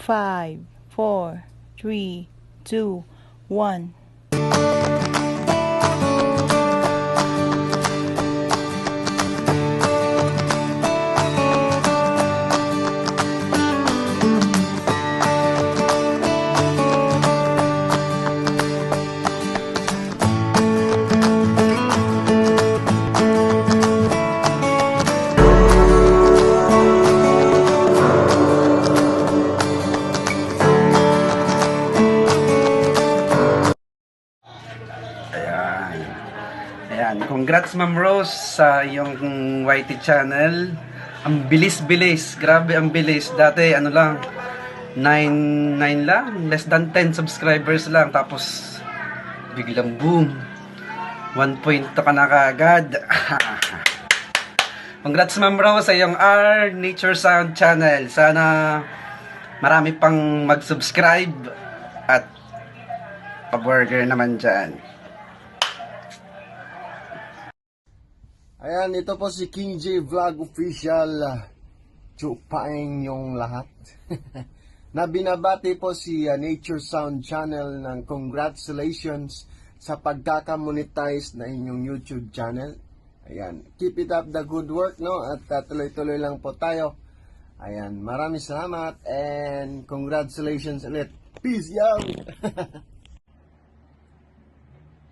5, 4, 3, 2, 1. Ayan, congrats Ma'am Rose sa iyong YT channel. Ang bilis-bilis, grabe ang bilis. Dati ano lang, 9 lang, less than 10 subscribers lang. Tapos biglang boom, 1.2 ka na kaagad. Congrats Ma'am Rose sa iyong R Nature Sound channel. Sana marami pang mag-subscribe at pa-burger naman dyan. Ayan, ito po si King J Vlog Official. Chupaing yung lahat. Na binabati po si Nature Sound Channel ng congratulations sa pagkaka-monetize na inyong YouTube channel. Ayan, keep it up the good work, no? At tuloy-tuloy lang po tayo. Ayan, maraming salamat and congratulations ulit. Peace out!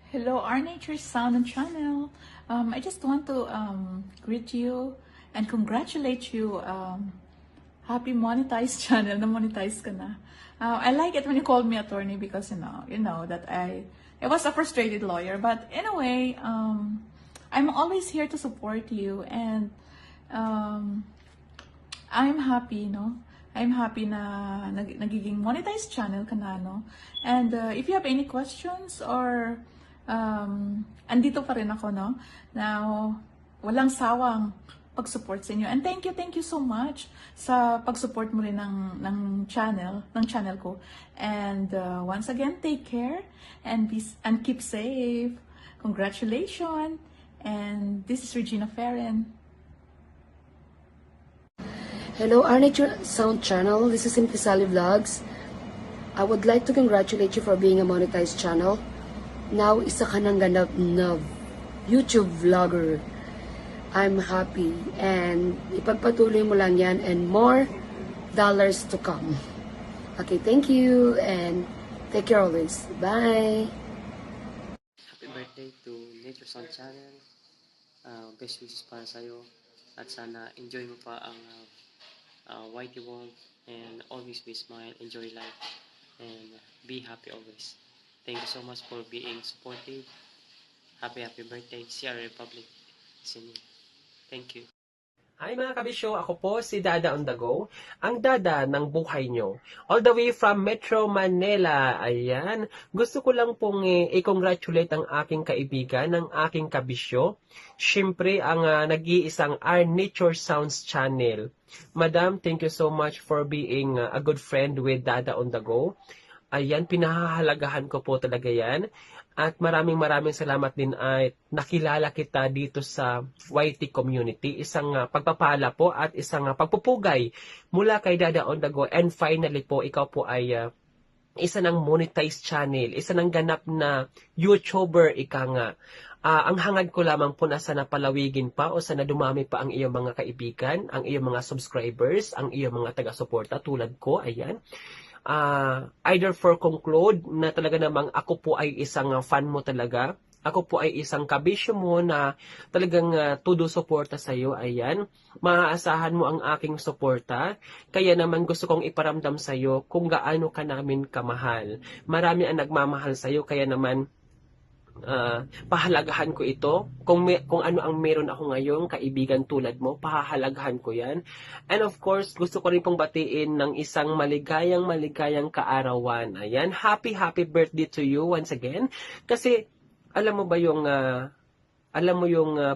Hello, our Nature Sound and Channel. I just want to greet you and congratulate you. Happy monetized channel. Na-monetize ka na. I like it when you call me attorney because you know that I was a frustrated lawyer. But anyway, I'm always here to support you and I'm happy, no? I'm happy na nagiging monetized channel ka na, no? And if you have any questions or andito pa rin ako, no? Now, walang sawang pag-support sa inyo. And thank you so much sa pag-support mo rin ng channel ko. And once again, take care and keep safe. Congratulations. And this is Regina Ferren. Hello, our Nature Sound channel. This is Simply Sally Vlogs. I would like to congratulate you for being a monetized channel. Now, isa ka nang ganap na YouTube vlogger. I'm happy and ipagpatuloy mo lang yan and more dollars to come. Okay, thank you and take care always. Bye! Happy birthday to Nature Sound Channel. Best wishes para sa'yo at sana enjoy mo pa ang YT world and always be smile, enjoy life and be happy always. Thank you so much for being supportive. Happy birthday, CR Republic. Thank you. Hi mga kabisyo, ako po si Dada on the Go, ang dada ng buhay nyo. All the way from Metro Manila. Ayan, gusto ko lang pong i-congratulate ang aking kaibigan, ang aking kabisyo. Siyempre, ang nag-iisang Our Nature Sounds channel. Madam, thank you so much for being a good friend with Dada on the Go. Ayan, pinahahalagahan ko po talaga yan. At maraming salamat din ay nakilala kita dito sa YT community. Isang pagpapala po at isang pagpupugay mula kay Dada on the Go. And finally po, ikaw po ay isa ng monetized channel, isa ng ganap na YouTuber, ika nga. Ang hangad ko lamang po na sana palawigin pa o sana dumami pa ang iyong mga kaibigan, ang iyong mga subscribers, ang iyong mga taga-suporta tulad ko, ayan. Either for conclude na talaga namang ako po ay isang fan mo talaga, ako po ay isang kabisyo mo na talagang todo suporta sa iyo, ayan, maaasahan mo ang aking suporta, kaya naman gusto kong iparamdam sa iyo kung gaano ka namin kamahal. Marami ang nagmamahal sa iyo, kaya naman pahalagahan ko ito. Kung ano ang meron ako ngayon, kaibigan tulad mo, pahalagahan ko yan. And of course, gusto ko rin pong batiin ng isang maligayang kaarawan. Ayan, happy birthday to you once again. Kasi, alam mo ba yung,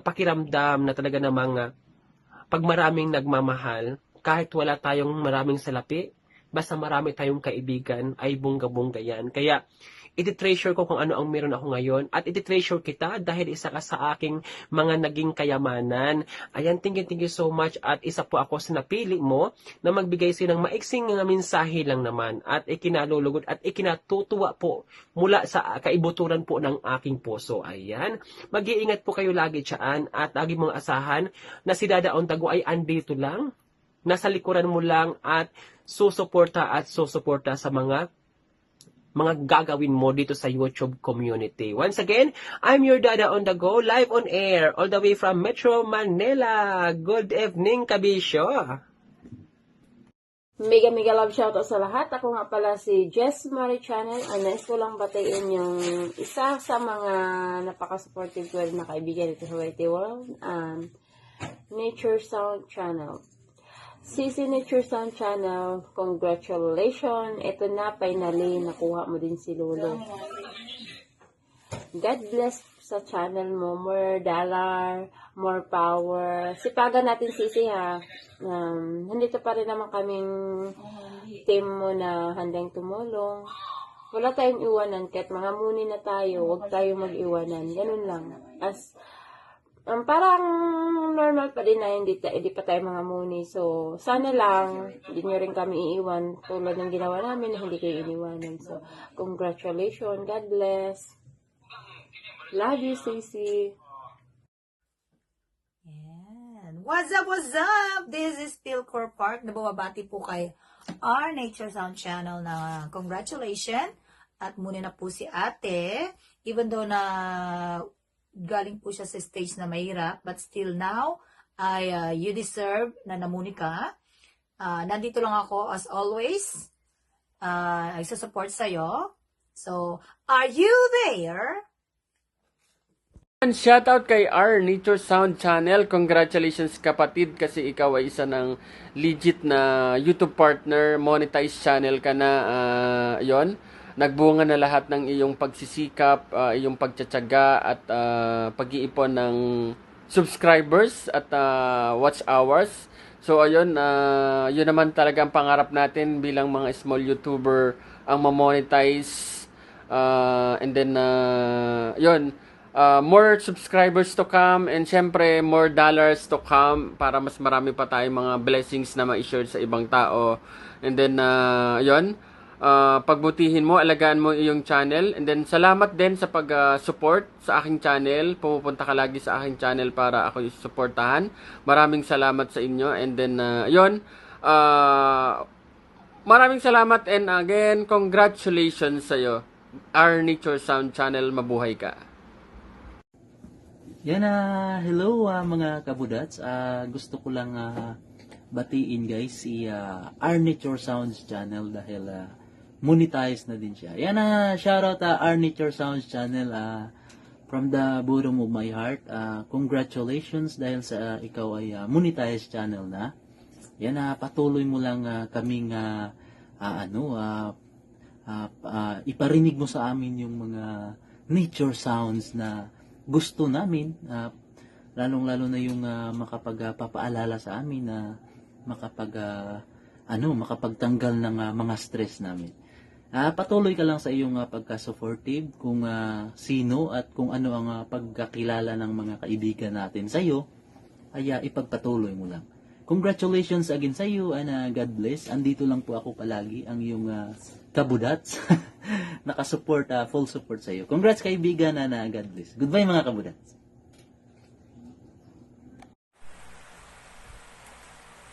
pakiramdam na talaga namang, pag maraming nagmamahal, kahit wala tayong maraming salapi, basta marami tayong kaibigan, ay bongga-bongga yan. Kaya, iti-treasure ko kung ano ang meron ako ngayon at iti-treasure kita dahil isa ka sa aking mga naging kayamanan. Ayan, thank you so much at isa po ako sa napili mo na magbigay sa'yo ng maiksing nga mensahe lang naman at ikinalulugod at ikinatutuwa po mula sa kaibuturan po ng aking puso. Ayan, mag-iingat po kayo lagi dyan at lagi mong asahan na si Dada Ondago ay andito lang, nasa likuran mo lang at susuporta sa mga gagawin mo dito sa YouTube community. Once again, I'm your Dada on the Go, live on air, all the way from Metro Manila. Good evening, Kabisyo. Mega love shoutout sa lahat. Ako nga pala si Jess Marie Channel. Nais ko lang batiin yung isa sa mga napaka-supportive ko na kaibigan dito sa YT World, Nature Sound Channel. CC Nature Sound Channel, congratulations. Ito na, finally, nakuha mo din si Lolo. God bless sa channel mo. More dollar, more power. Sipagan natin, CC, ha. Nandito pa rin naman kaming team mo na handang tumulong. Wala tayong iwanan. Kahit mga muni na tayo, huwag tayong mag-iwanan. Ganun lang. Parang normal pa din na hindi pa tayo mga muni. So, sana lang, hindi nyo rin kami iiwan tulad ng ginawa namin na hindi kayo iniwanan. So, congratulations. God bless. Love you, Sissy. Yan. What's up? This is Philcor Park na bumabati po kay Our Nature Sound Channel na congratulations. At muna na po si ate. Even though na galing po siya sa stage na mahirap, but still now, you deserve na namuni ka. Nandito lang ako as always. I support sa'yo. So, are you there? Shoutout kay Our Nature Sound Channel. Congratulations kapatid kasi ikaw ay isa ng legit na YouTube partner. Monetized channel ka na. Yon. Nagbunga na lahat ng iyong pagsisikap, iyong pagtsatsaga at pag-iipon ng subscribers at watch hours. So ayun, yun naman talaga ang pangarap natin bilang mga small YouTuber ang ma-monetize. And then yun, more subscribers to come and syempre more dollars to come para mas marami pa tayong mga blessings na ma-share sa ibang tao. And then yun, pagbutihin mo, alagaan mo iyong channel. And then, salamat din sa pag-support sa aking channel. Pumupunta ka lagi sa aking channel para ako suportahan. Maraming salamat sa inyo. And then, yun. Maraming salamat and again, congratulations sa'yo. Our Nature Sound Channel, mabuhay ka. Yan hello mga kabudats. Gusto ko lang batiin guys si Our Nature Sounds Channel dahil monetize na din siya. Yan shoutout Our Nature Sounds Channel from the bottom of my heart. Congratulations dahil sa ikaw ay monetize channel na. Yan patuloy mo lang kaming iparinig mo sa amin yung mga nature sounds na gusto namin. Lalong-lalo na yung makapagpapaalala sa amin na makapagtanggal ng mga stress namin. Patuloy ka lang sa iyong pagka-supportive kung sino at kung ano ang pagkakilala ng mga kaibigan natin sa iyo, ay ipagpatuloy mo lang. Congratulations again sa iyo and God bless. Andito lang po ako palagi, ang iyong kabudats. Nakasupport, full support sa iyo. Congrats kaibigan and God bless. Goodbye mga kabudats.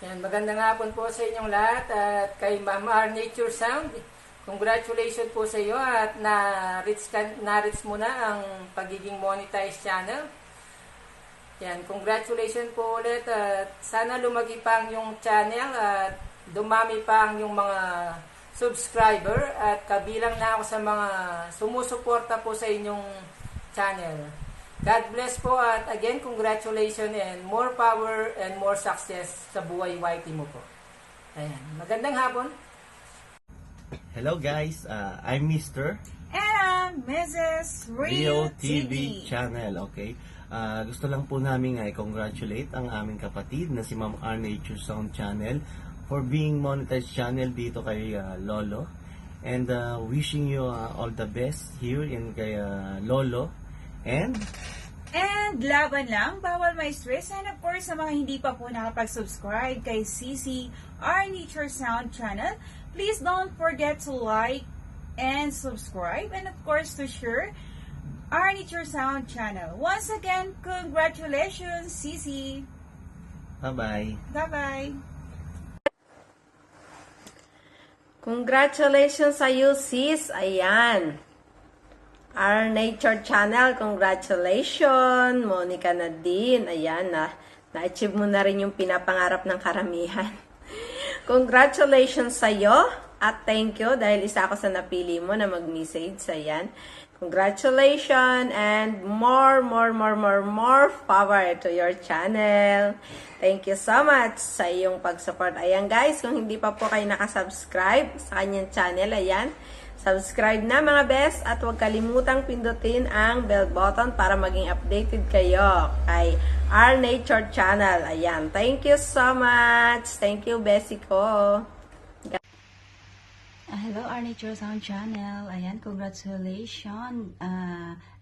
Yan, magandang hapon po sa inyong lahat at kay Ma'am Our Nature Sound. Congratulations po sa iyo at na-reach mo na ang pagiging monetized channel. Yan, congratulations po ulit at sana lumaki pa ang yung channel at dumami pa ang yung mga subscriber at kabilang na ako sa mga sumusuporta po sa inyong channel. God bless po at again, congratulations and more power and more success sa buhay YT mo po. Ayan, magandang hapon. Hello guys, I'm Mr. And I'm Mrs. Rio TV Channel, okay? Gusto lang po namin i-congratulate ang aming kapatid na si Ma'am Our Nature Sound Channel for being monetized channel dito kay Lolo. And wishing you all the best here in kay Lolo. And laban lang, bawal may stress. And of course, sa mga hindi pa po nakapag-subscribe kay CC Our Nature Sound channel, please don't forget to like and subscribe. And of course, to share Our Nature Sound channel. Once again, congratulations, CC! bye-bye. Bye-bye! Congratulations sa iyo, sis. Ayan. Our Nature Channel, congratulations. Monica Nadine, ayan, na-achieve mo na rin yung pinapangarap ng karamihan. Congratulations sa iyo at thank you dahil isa ako sa napili mo na mag-message. Ayan. Congratulations and more power to your channel. Thank you so much sa iyong pag-support. Ayan guys, kung hindi pa po kayo nakasubscribe sa kanyang channel, ayan, subscribe na mga best at huwag kalimutang pindutin ang bell button para maging updated kayo kay Our Nature Channel. Ayan, thank you so much. Thank you, Bessie ko. Hello, Our Nature Sound Channel. Ayan, congratulations,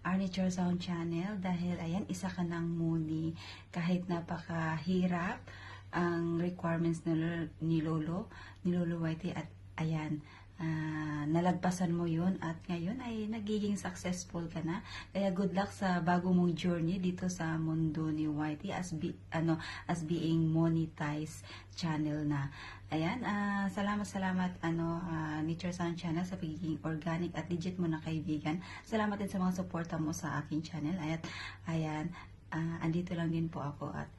Our Nature Sound Channel. Dahil, ayan, isa ka ng muni. Kahit napakahirap ang requirements ni Lolo Whitey. At, ayan, nalagpasan mo yun. At ngayon ay nagiging successful ka na. Kaya, good luck sa bago mong journey dito sa mundo ni Whitey as being monetized channel na. Ayan, salamat Nature Sound Channel sa pagiging organic at legit mo na kaibigan. Salamat din sa mga suporta mo sa aking channel. At ayan, andito lang din po ako at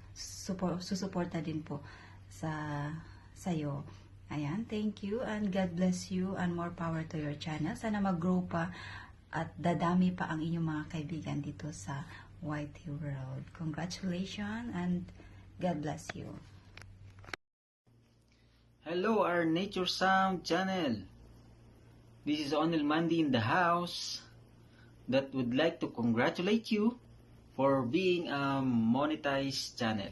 susuporta din po sa'yo. Ayan, thank you and God bless you and more power to your channel. Sana mag-grow pa at dadami pa ang inyong mga kaibigan dito sa Whitey World. Congratulations and God bless you. Hello, Our Nature Sound channel. This is Onel Mandi in the house that would like to congratulate you for being a monetized channel.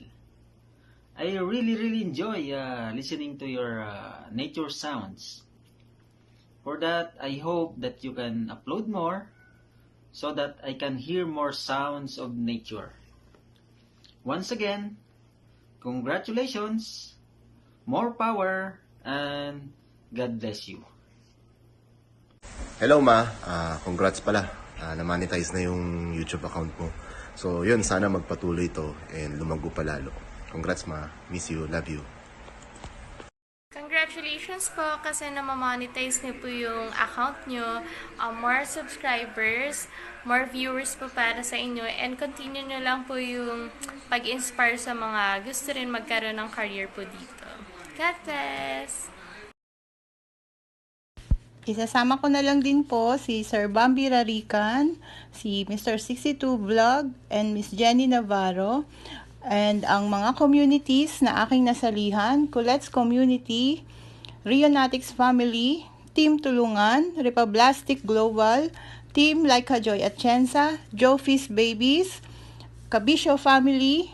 I really enjoy listening to your nature sounds. For that, I hope that you can upload more so that I can hear more sounds of nature. Once again, congratulations, more power, and God bless you. Hello ma, congrats pala. Na-monetize na yung YouTube account mo. So yun, sana magpatuloy ito and lumago pa lalo. Congrats ma, miss you, love you. Congratulations po kasi na-monetize niyo po yung account niyo, more subscribers, more viewers po para sa inyo, and continue nyo lang po yung pag-inspire sa mga gusto rin magkaroon ng career po dito. God bless! Isasama ko na lang din po si Sir Bambi Rarican, si Mr. 62 Vlog, and Miss Jenny Navarro, and ang mga communities na aking nasalihan: Colette's Community, Rionatics Family, Team Tulungan, Repablastic Global, Team Laika Joy Atienza, Jofi's Babies, Kabisyo Family,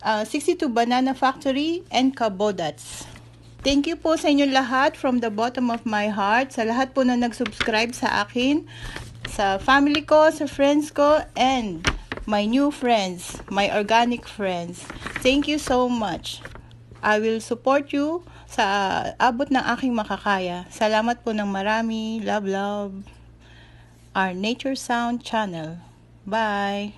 62 Banana Factory, and Kabodats. Thank you po sa inyong lahat from the bottom of my heart, sa lahat po na nag-subscribe sa akin, sa family ko, sa friends ko, and my new friends, my organic friends. Thank you so much. I will support you sa abot ng aking makakaya. Salamat po ng marami. Love, love. Our Nature Sound channel. Bye.